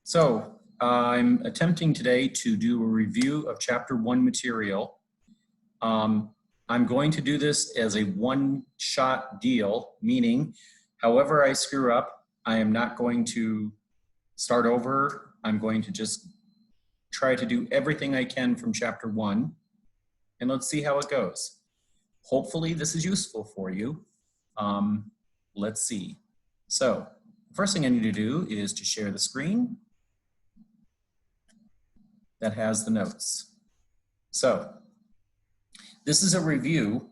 So I'm attempting today to do a review of Chapter 1 material. I'm going to do this as a one-shot deal, meaning however I screw up, I am not going to start over. I'm going to just try to do everything I can from Chapter 1, and let's see how it goes. Hopefully this is useful for you. Let's see. So the first thing I need to do is to share the screen that has the notes. So this is a review.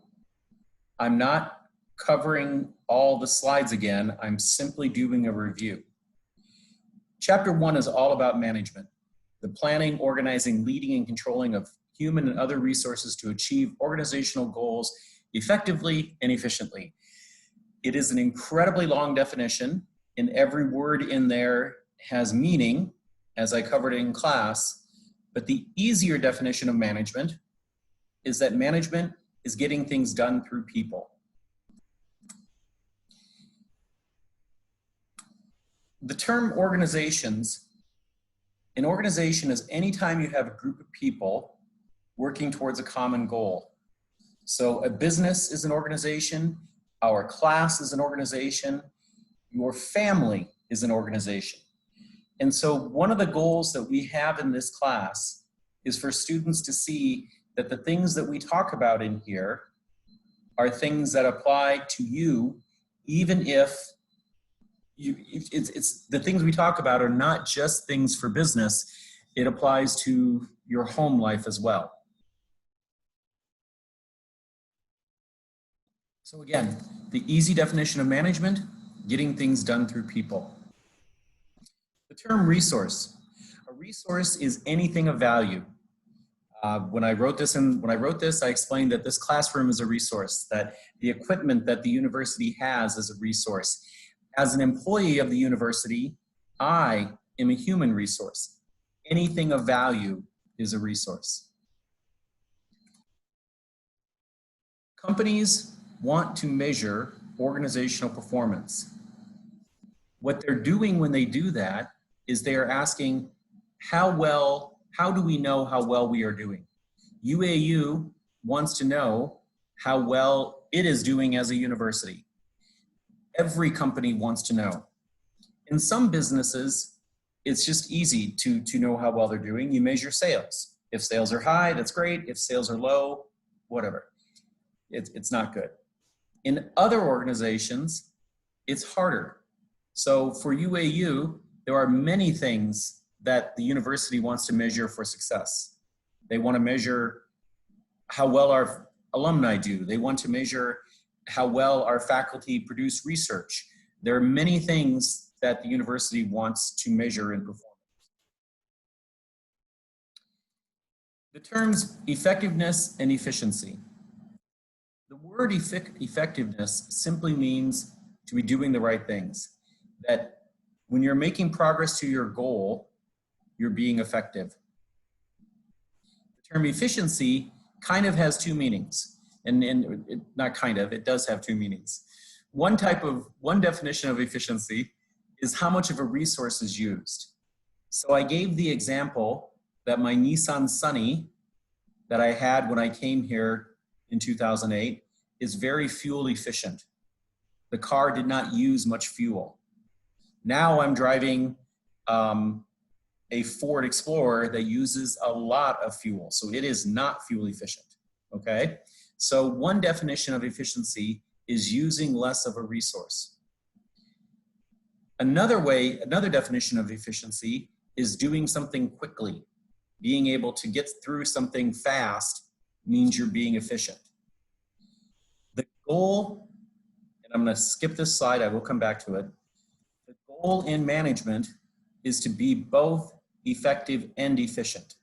I'm not covering all the slides again. I'm simply doing a review. Chapter 1 is all about management, the planning, organizing, leading, and controlling of human and other resources to achieve organizational goals effectively and efficiently. It is an incredibly long definition, and every word in there has meaning, as I covered in class. But the easier definition of management is that management is getting things done through people. The term organizations, an organization is any time you have a group of people working towards a common goal. So a business is an organization, our class is an organization, your family is an organization. And so one of the goals that we have in this class is for students to see that the things that we talk about in here are things that apply to you, even if it's the things we talk about are not just things for business, it applies to your home life as well. So again, the easy definition of management, getting things done through people. The term resource. A resource is anything of value. When I wrote this, I explained that this classroom is a resource, that the equipment that the university has is a resource. As an employee of the university, I am a human resource. Anything of value is a resource. Companies want to measure organizational performance. What they're doing when they do that is they are asking how do we know how well we are doing? UAU wants to know how well it is doing as a university. Every company wants to know. In some businesses, it's just easy to know how well they're doing. You measure sales. If sales are high, that's great. If sales are low, whatever. It's not good. In other organizations, it's harder. So for UAU, there are many things that the university wants to measure for success. They want to measure how well our alumni do. They want to measure how well our faculty produce research. There are many things that the university wants to measure in performance. The terms effectiveness and efficiency. The word effectiveness simply means to be doing the right things. That when you're making progress to your goal, you're being effective. The term efficiency kind of has two meanings. Not kind of, it does have two meanings. One definition of efficiency is how much of a resource is used. So I gave the example that my Nissan Sunny that I had when I came here in 2008 is very fuel efficient. The car did not use much fuel. Now I'm driving a Ford Explorer that uses a lot of fuel, so it is not fuel efficient, okay? So one definition of efficiency is using less of a resource. Another definition of efficiency is doing something quickly. Being able to get through something fast means you're being efficient. The goal, and I'm gonna skip this slide, I will come back to it. The goal in management is to be both effective and efficient.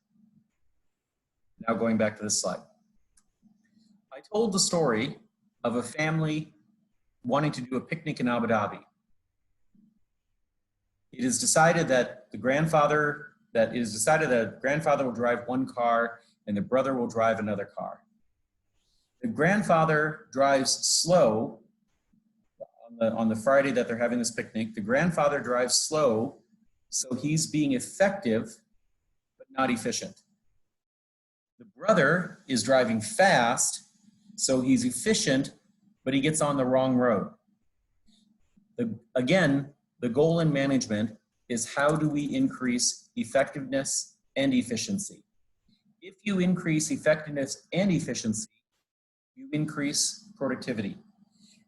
Now going back to this slide. I told the story of a family wanting to do a picnic in Abu Dhabi. It is decided that the grandfather will drive one car and the brother will drive another car. The grandfather drives slow on the Friday that they're having this picnic. The grandfather drives slow so he's being effective, but not efficient. The brother is driving fast, so he's efficient, but he gets on the wrong road. Again, the goal in management is how do we increase effectiveness and efficiency? If you increase effectiveness and efficiency, you increase productivity.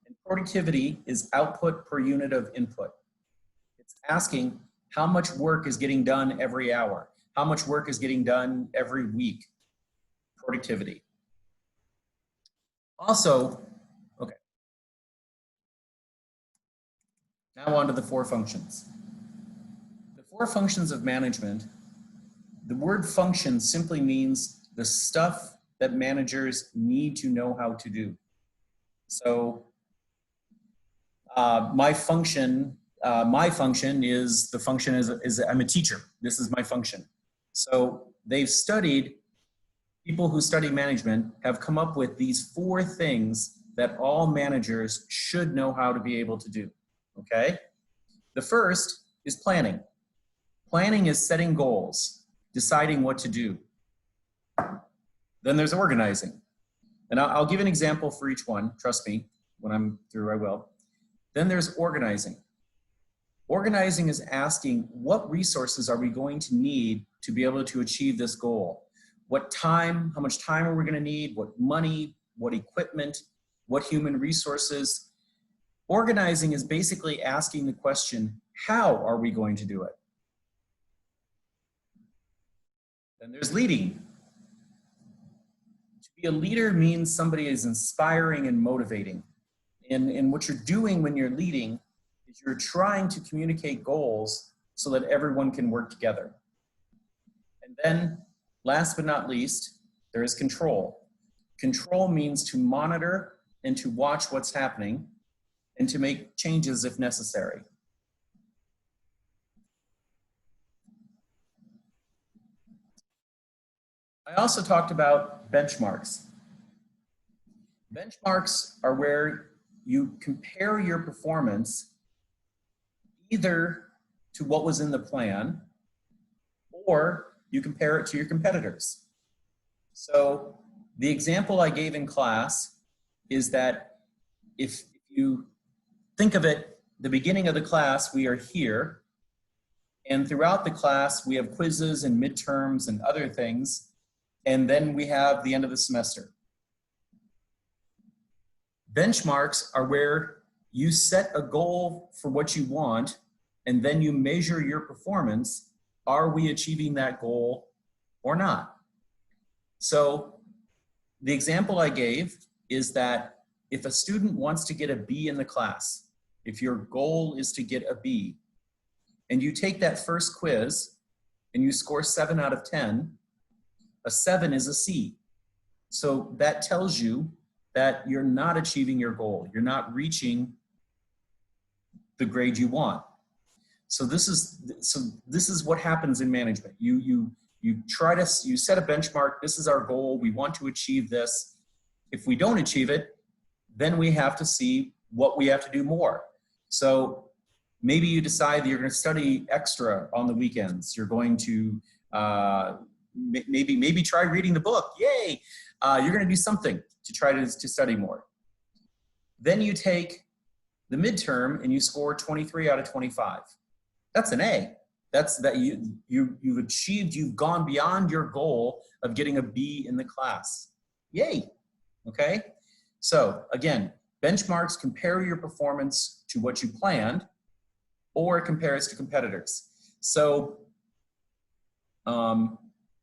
And productivity is output per unit of input. It's asking how much work is getting done every hour, how much work is getting done every week. Productivity. Also, okay. Now on to the 4 functions. The 4 functions of management, the word function simply means the stuff that managers need to know how to do. So my function is, the function is I'm a teacher. This is my function. So they've studied, people who study management have come up with these 4 things that all managers should know how to be able to do, okay? The first is planning. Planning is setting goals, deciding what to do. Then there's organizing. And I'll give an example for each one, trust me, when I'm through I will. Then there's organizing. Organizing is asking what resources are we going to need to be able to achieve this goal? What time, how much time are we going to need? What money, what equipment, what human resources? Organizing is basically asking the question, how are we going to do it? Then there's leading. To be a leader means somebody is inspiring and motivating. And what you're doing when you're leading is you're trying to communicate goals so that everyone can work together. And then, last but not least, there is control. Control means to monitor and to watch what's happening and to make changes if necessary. I also talked about benchmarks. Benchmarks are where you compare your performance either to what was in the plan or you compare it to your competitors. So the example I gave in class is that if you think of it, the beginning of the class, we are here, and throughout the class, we have quizzes and midterms and other things, and then we have the end of the semester. Benchmarks are where you set a goal for what you want, and then you measure your performance. Are we achieving that goal or not? So the example I gave is that if a student wants to get a B in the class, if your goal is to get a B, and you take that first quiz and you score 7 out of 10, a 7 is a C. So that tells you that you're not achieving your goal. You're not reaching the grade you want. So this is what happens in management. You set a benchmark. This is our goal. We want to achieve this. If we don't achieve it, then we have to see what we have to do more. So maybe you decide that you're going to study extra on the weekends. You're going to maybe try reading the book. Yay! You're going to do something to try to study more. Then you take the midterm and you score 23 out of 25. That's an A. That's that you've achieved, you've gone beyond your goal of getting a B in the class. Yay. Okay? So again, benchmarks compare your performance to what you planned, or it compares to competitors. So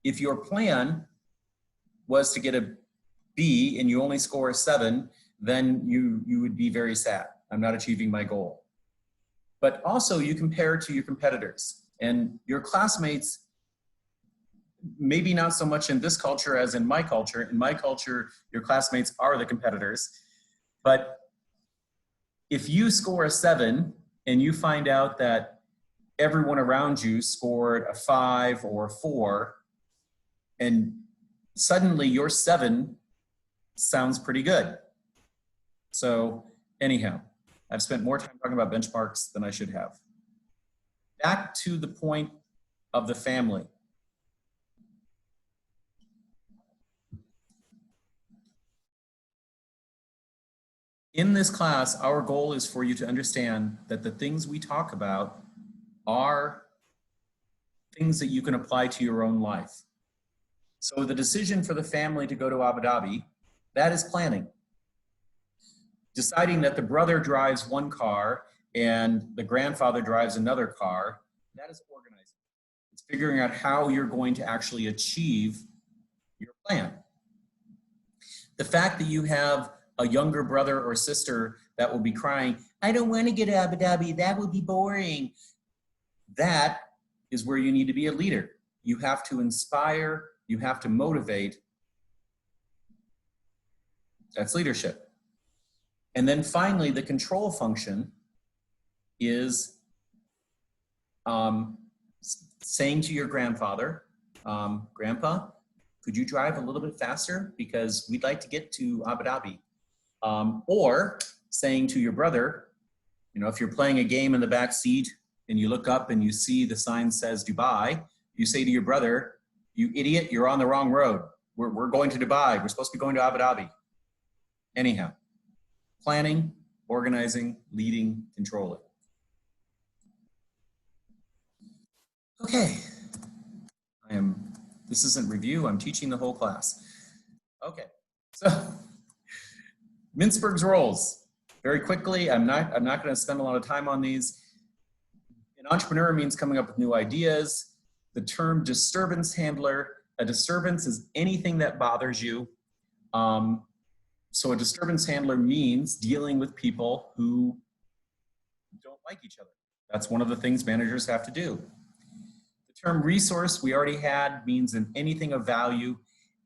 if your plan was to get a B and you only score a 7, then you would be very sad. I'm not achieving my goal. But also you compare to your competitors and your classmates, maybe not so much in this culture as in my culture. In my culture, your classmates are the competitors. But if you score a 7 and you find out that everyone around you scored a 5 or a 4, and suddenly your 7 sounds pretty good. So anyhow, I've spent more time talking about benchmarks than I should have. back to the point of the family. In this class, our goal is for you to understand that the things we talk about are things that you can apply to your own life. So the decision for the family to go to Abu Dhabi, that is planning. Deciding that the brother drives one car and the grandfather drives another car, that is organizing. It's figuring out how you're going to actually achieve your plan. The fact that you have a younger brother or sister that will be crying, I don't want to get to Abu Dhabi, that would be boring. That is where you need to be a leader. You have to inspire, you have to motivate. That's leadership. And then finally, the control function is saying to your grandfather, Grandpa, could you drive a little bit faster because we'd like to get to Abu Dhabi? Or saying to your brother, you know, if you're playing a game in the back seat and you look up and you see the sign says Dubai, you say to your brother, you idiot, you're on the wrong road. We're going to Dubai. We're supposed to be going to Abu Dhabi. Anyhow, planning, organizing, leading, controlling. Okay, this isn't review, I'm teaching the whole class. Okay, so Mintzberg's roles. Very quickly, I'm not going to spend a lot of time on these. An entrepreneur means coming up with new ideas. The term disturbance handler, a disturbance is anything that bothers you. So a disturbance handler means dealing with people who don't like each other. That's one of the things managers have to do. The term resource we already had means anything of value,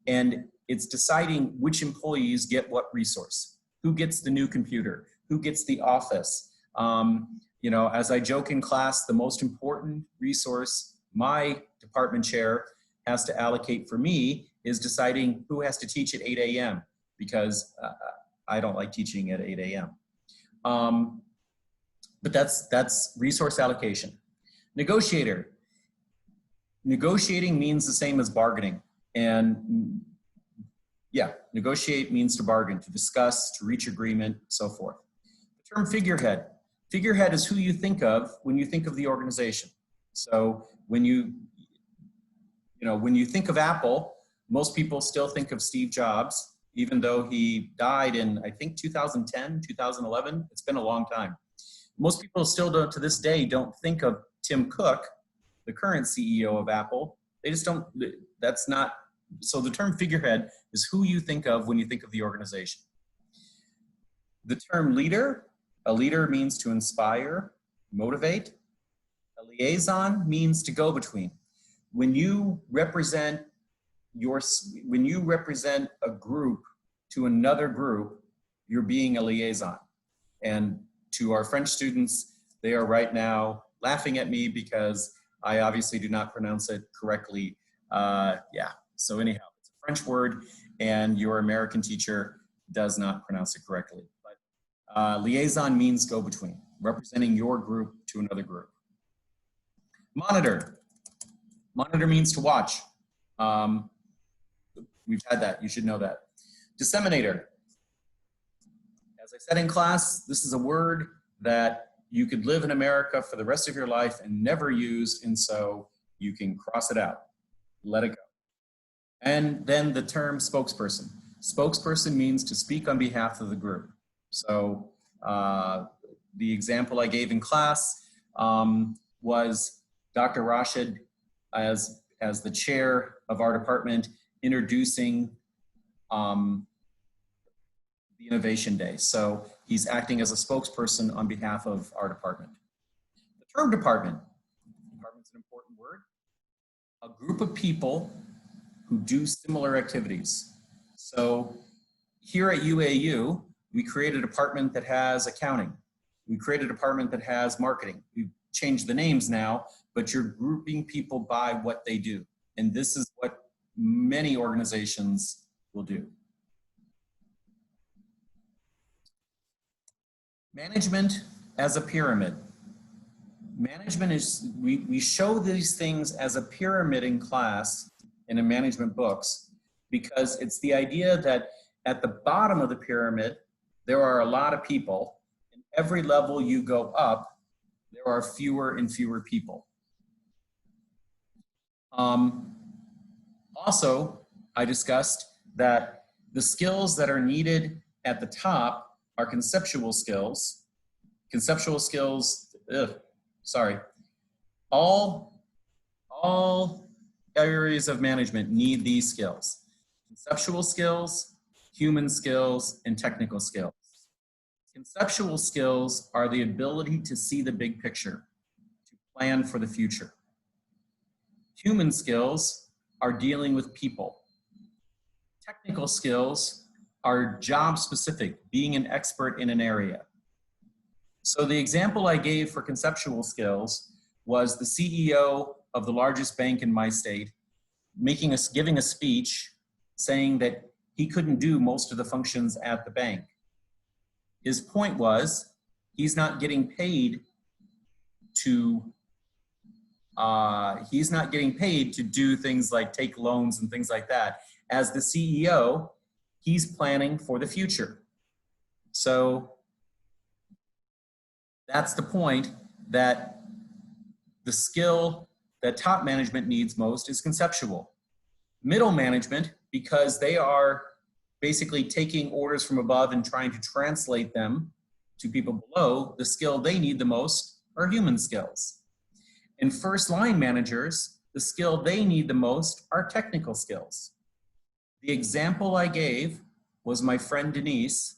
and it's deciding which employees get what resource. Who gets the new computer? Who gets the office? You know, as I joke in class, the most important resource my department chair has to allocate for me is deciding who has to teach at 8 a.m. because I don't like teaching at 8 a.m. But that's resource allocation. Negotiator. Negotiating means the same as bargaining. And yeah, negotiate means to bargain, to discuss, to reach agreement, so forth. The term figurehead. Figurehead is who you think of when you think of the organization. So when you think of Apple, most people still think of Steve Jobs, even though he died in, I think, 2010, 2011. It's been a long time. Most people still don't, to this day, don't think of Tim Cook, the current CEO of Apple. They just don't, that's not, so the term figurehead is who you think of when you think of the organization. The term leader, a leader means to inspire, motivate. A liaison means to go between. When you represent a group to another group, you're being a liaison. And to our French students, they are right now laughing at me because I obviously do not pronounce it correctly. Yeah, so anyhow, it's a French word and your American teacher does not pronounce it correctly. But liaison means go between, representing your group to another group. Monitor. Monitor means to watch. We've had that, you should know that. Disseminator. As I said in class, this is a word that you could live in America for the rest of your life and never use, and so you can cross it out, let it go. And then the term spokesperson. Spokesperson means to speak on behalf of the group. So the example I gave in class was Dr. Rashid as the chair of our department introducing the Innovation Day. So he's acting as a spokesperson on behalf of our department. The term department. Department's an important word. A group of people who do similar activities. So here at UAU, we create a department that has accounting. We create a department that has marketing. We've changed the names now, but you're grouping people by what they do. And this is what many organizations will do. Management as a pyramid. management is, we show these things as a pyramid in class and in management books because it's the idea that at the bottom of the pyramid, there are a lot of people. And every level you go up, there are fewer and fewer people. Also, I discussed that the skills that are needed at the top are conceptual skills. Conceptual skills, all areas of management need these skills. Conceptual skills, human skills, and technical skills. Conceptual skills are the ability to see the big picture, to plan for the future. Human skills are dealing with people. Technical skills are job specific, being an expert in an area. So the example I gave for conceptual skills was the CEO of the largest bank in my state giving a speech saying that he couldn't do most of the functions at the bank. His point was he's not getting paid to do things like take loans and things like that. As the CEO, he's planning for the future. So that's the point, that the skill that top management needs most is conceptual. Middle management, because they are basically taking orders from above and trying to translate them to people below, the skill they need the most are human skills. And first line managers, the skill they need the most are technical skills. The example I gave was my friend Denise,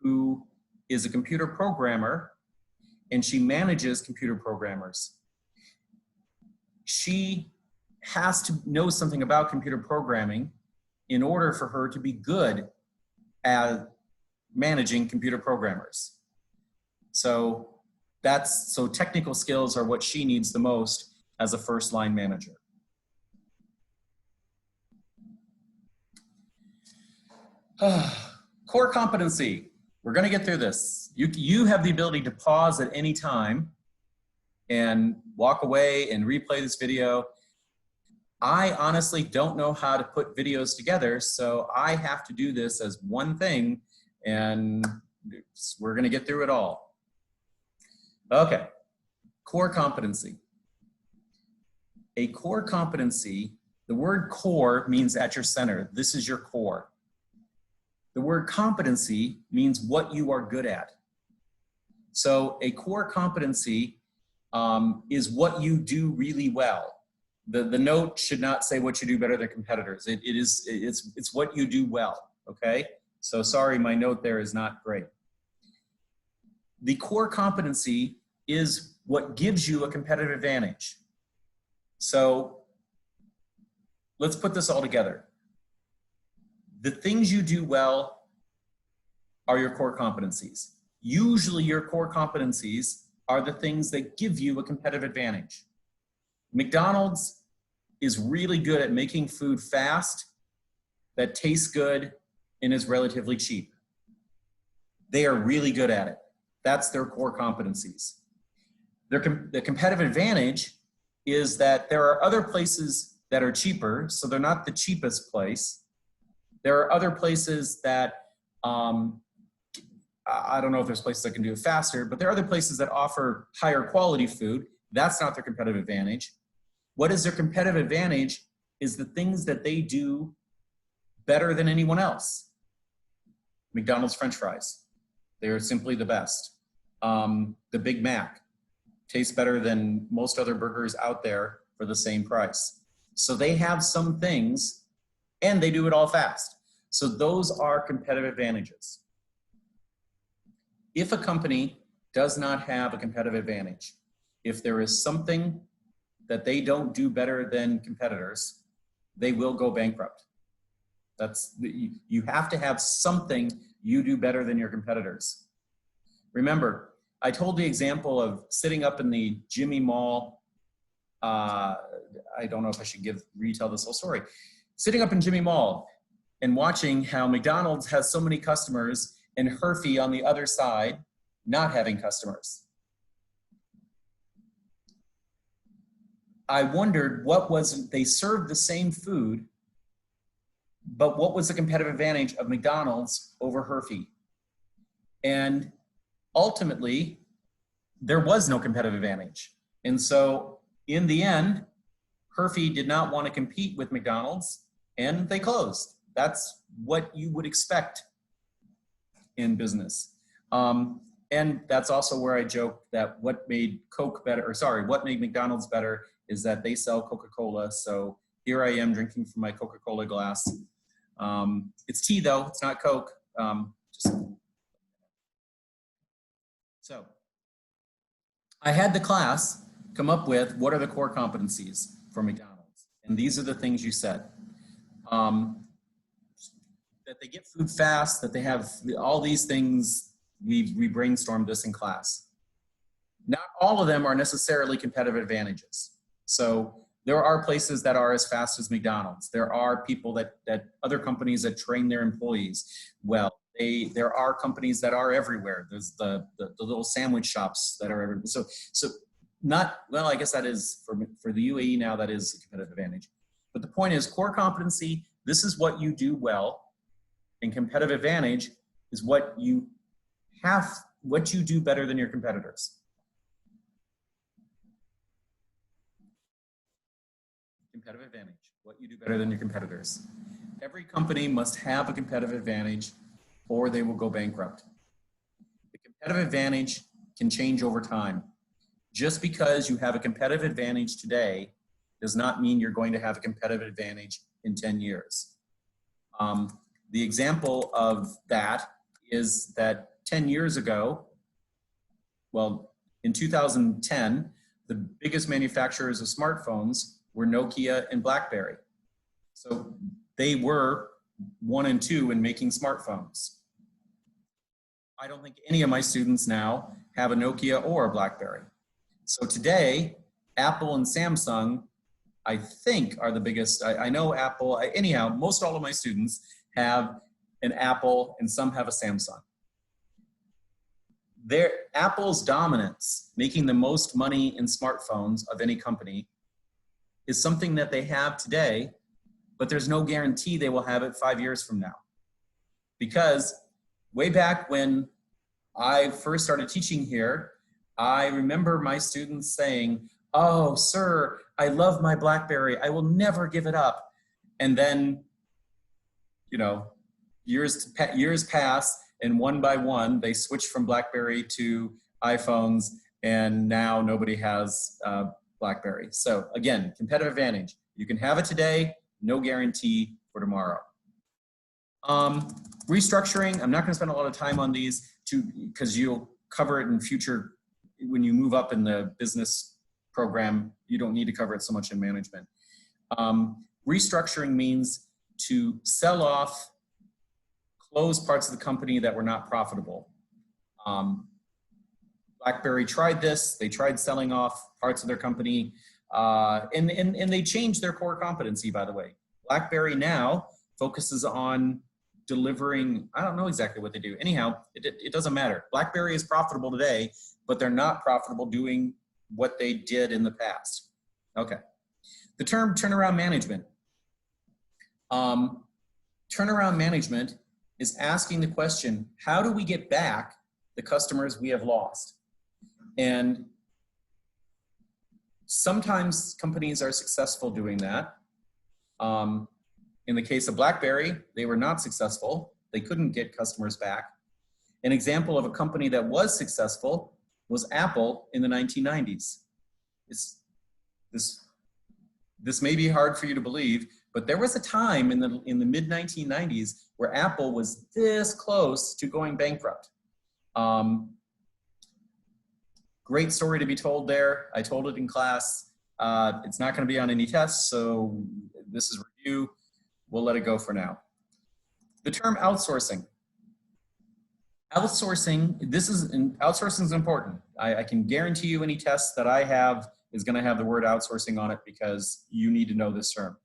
who is a computer programmer, and she manages computer programmers. She has to know something about computer programming in order for her to be good at managing computer programmers. So technical skills are what she needs the most as a first line manager. Core competency. We're going to get through this. You have the ability to pause at any time and walk away and replay this video. I honestly don't know how to put videos together, so I have to do this as one thing, and we're going to get through it all. Okay, core competency. A core competency, the word core means at your center. This is your core. The word competency means what you are good at. So a core competency is what you do really well. The note should not say what you do better than competitors. It's what you do well, okay? So sorry, my note there is not great. The core competency is what gives you a competitive advantage. So let's put this all together. The things you do well are your core competencies. Usually your core competencies are the things that give you a competitive advantage. McDonald's is really good at making food fast, that tastes good, and is relatively cheap. They are really good at it. That's their core competencies. The competitive advantage is that there are other places that are cheaper, so they're not the cheapest place. There are other places that, I don't know if there's places that can do it faster, but there are other places that offer higher quality food. That's not their competitive advantage. What is their competitive advantage is the things that they do better than anyone else. McDonald's French fries, they're simply the best. The Big Mac tastes better than most other burgers out there for the same price. So they have some things and they do it all fast. So those are competitive advantages. If a company does not have a competitive advantage, if there is something that they don't do better than competitors, they will go bankrupt. You have to have something you do better than your competitors. Remember, I told the example of sitting up in the Jimmy Mall. I don't know if I should retell this whole story. Sitting up in Jimmy Mall and watching how McDonald's has so many customers and Herfy on the other side not having customers. I wondered they served the same food, but what was the competitive advantage of McDonald's over Hershey? And ultimately, there was no competitive advantage. And so in the end, Hershey did not want to compete with McDonald's and they closed. That's what you would expect in business. And that's also where I joke that what made what made McDonald's better is that they sell Coca-Cola. So here I am drinking from my Coca-Cola glass. It's tea though, it's not Coke. So I had the class come up with what are the core competencies for McDonald's. And these are the things you said. That they get food fast, that they have all these things, we brainstormed this in class. Not all of them are necessarily competitive advantages. So there are places that are as fast as McDonald's. There are people that other companies that train their employees well. There are companies that are everywhere. There's the little sandwich shops that are everywhere. So not, well, I guess that is for the UAE now, that is a competitive advantage. But the point is core competency, this is what you do well. And competitive advantage is what you do better than your competitors. Competitive advantage, what you do better than your competitors. Every company must have a competitive advantage or they will go bankrupt. The competitive advantage can change over time. Just because you have a competitive advantage today does not mean you're going to have a competitive advantage in 10 years. The example of that is that 10 years ago, well, in 2010, the biggest manufacturers of smartphones were Nokia and BlackBerry. So they were 1 and 2 in making smartphones. I don't think any of my students now have a Nokia or a BlackBerry. So today, Apple and Samsung, I think, are the biggest. I know Apple, anyhow, most all of my students have an Apple and some have a Samsung. Apple's dominance, making the most money in smartphones of any company, is something that they have today, but there's no guarantee they will have it 5 years from now. Because way back when I first started teaching here, I remember my students saying, "Oh, sir, I love my BlackBerry. I will never give it up." And then, you know, years pass, and one by one, they switch from BlackBerry to iPhones, and now nobody has BlackBerry. So again, competitive advantage. You can have it today, no guarantee for tomorrow. Restructuring, I'm not gonna spend a lot of time on these because you'll cover it in future, when you move up in the business program, you don't need to cover it so much in management. Restructuring means to sell off, close parts of the company that were not profitable. BlackBerry tried this. They tried selling off parts of their company, and they changed their core competency, by the way. BlackBerry now focuses on delivering, I don't know exactly what they do. Anyhow, it doesn't matter. BlackBerry is profitable today, but they're not profitable doing what they did in the past. Okay. The term turnaround management. Turnaround management is asking the question, how do we get back the customers we have lost? And sometimes companies are successful doing that. In the case of BlackBerry, they were not successful. They couldn't get customers back. An example of a company that was successful was Apple in the 1990s. This may be hard for you to believe, but there was a time in the mid 1990s where Apple was this close to going bankrupt. Great story to be told there. I told it in class. It's not going to be on any tests, so this is review. We'll let it go for now. The term outsourcing. Outsourcing is important. I can guarantee you any test that I have is going to have the word outsourcing on it because you need to know this term.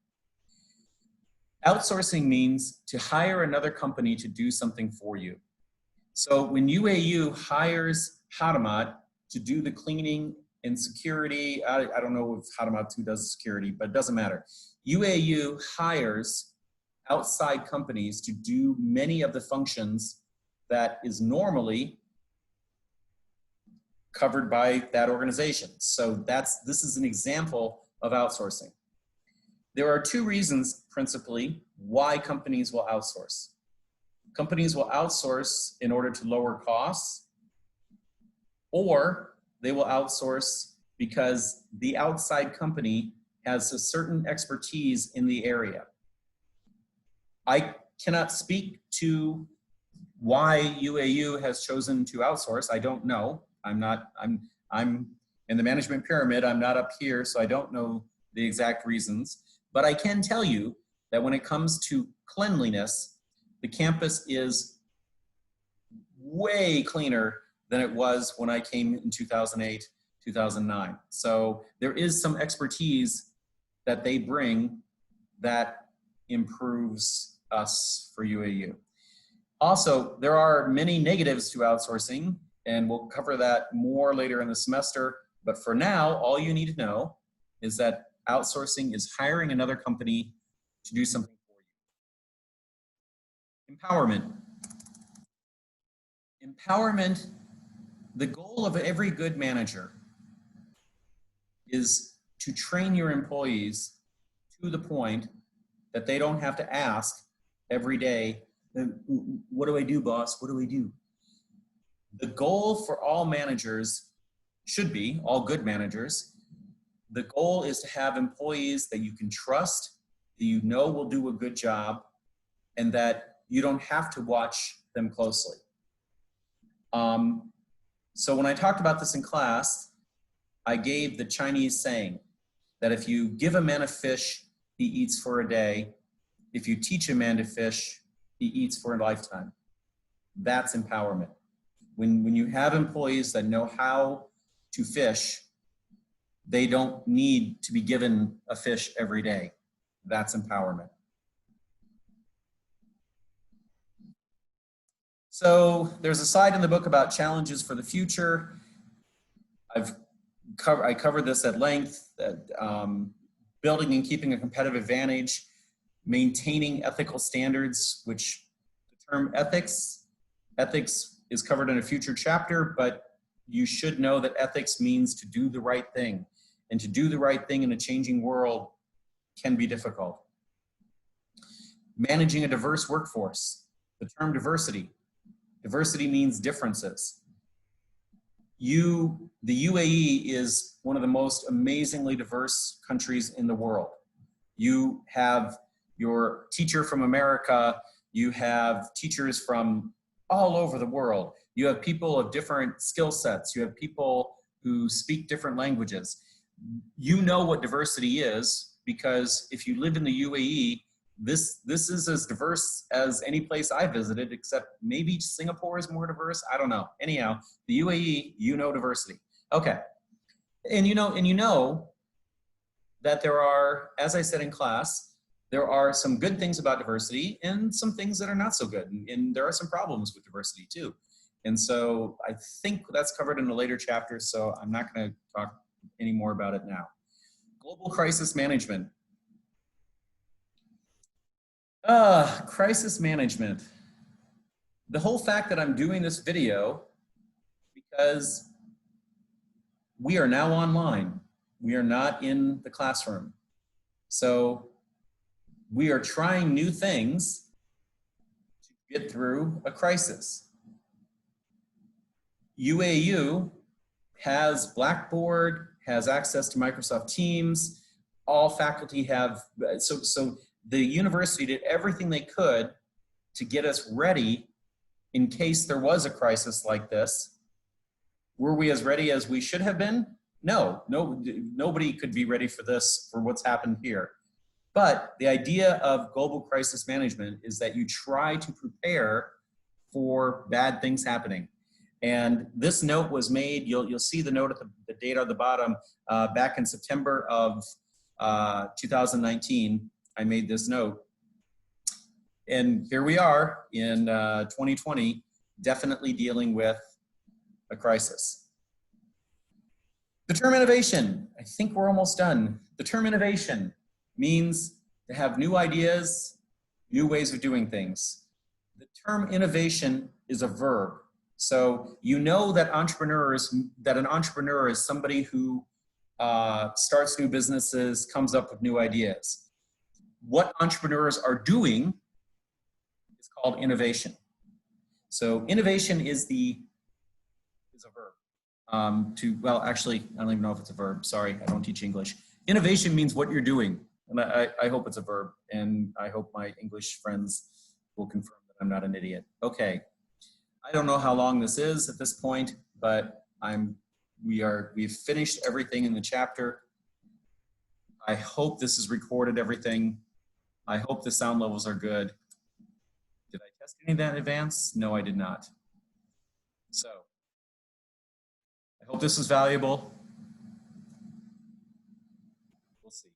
Outsourcing means to hire another company to do something for you. So when UAU hires Hadamat to do the cleaning in security, I don't know if Hatamatsu does security, but it doesn't matter. UAU hires outside companies to do many of the functions that is normally covered by that organization. So this is an example of outsourcing. There are two reasons, principally, why companies will outsource. Companies will outsource in order to lower costs, or they will outsource because the outside company has a certain expertise in the area. I cannot speak to why UAU has chosen to outsource. I don't know. I'm in the management pyramid. I'm not up here, so I don't know the exact reasons. But I can tell you that when it comes to cleanliness, the campus is way cleaner than it was when I came in 2008, 2009. So there is some expertise that they bring that improves us for UAU. Also, there are many negatives to outsourcing, and we'll cover that more later in the semester. But for now, all you need to know is that outsourcing is hiring another company to do something for you. Empowerment. Empowerment, the goal of every good manager is to train your employees to the point that they don't have to ask every day, what do I do, boss? What do I do? The goal for all managers should be, all good managers, the goal is to have employees that you can trust, that you know will do a good job, and that you don't have to watch them closely. So when I talked about this in class, I gave the Chinese saying that if you give a man a fish, he eats for a day. If you teach a man to fish, he eats for a lifetime. That's empowerment. When you have employees that know how to fish, they don't need to be given a fish every day. That's empowerment. So there's a slide in the book about challenges for the future. I covered this at length, building and keeping a competitive advantage, maintaining ethical standards, which the term ethics is covered in a future chapter, but you should know that ethics means to do the right thing. And to do the right thing in a changing world can be difficult. Managing a diverse workforce. The term diversity. Diversity means differences. The UAE is one of the most amazingly diverse countries in the world. You have your teacher from America, you have teachers from all over the world. You have people of different skill sets. You have people who speak different languages. You know what diversity is, because if you live in the UAE, this is as diverse as any place I visited, except maybe Singapore is more diverse. I don't know. Anyhow, the UAE, you know diversity. Okay. And you know that there are, as I said in class, there are some good things about diversity and some things that are not so good. And there are some problems with diversity too. And so I think that's covered in a later chapter, so I'm not going to talk any more about it now. Global crisis management. Crisis management. The whole fact that I'm doing this video, because we are now online. We are not in the classroom. So we are trying new things to get through a crisis. UAU has Blackboard, has access to Microsoft Teams. All faculty have, so the university did everything they could to get us ready in case there was a crisis like this. Were we as ready as we should have been? No, nobody could be ready for this, for what's happened here. But the idea of global crisis management is that you try to prepare for bad things happening. And this note was made, you'll see the note at the date on the bottom, back in September of 2019, I made this note. And here we are in 2020, definitely dealing with a crisis. The term innovation, I think we're almost done. The term innovation means to have new ideas, new ways of doing things. The term innovation is a verb. So you know that an entrepreneur is somebody who starts new businesses, comes up with new ideas. What entrepreneurs are doing is called innovation. So innovation is a verb. Well, actually, I don't even know if it's a verb. Sorry, I don't teach English. Innovation means what you're doing. And I hope it's a verb. And I hope my English friends will confirm that I'm not an idiot. Okay. I don't know how long this is at this point, but we've finished everything in the chapter. I hope this is recorded everything. I hope the sound levels are good. Did I test any of that in advance? No, I did not. So I hope this was valuable. We'll see.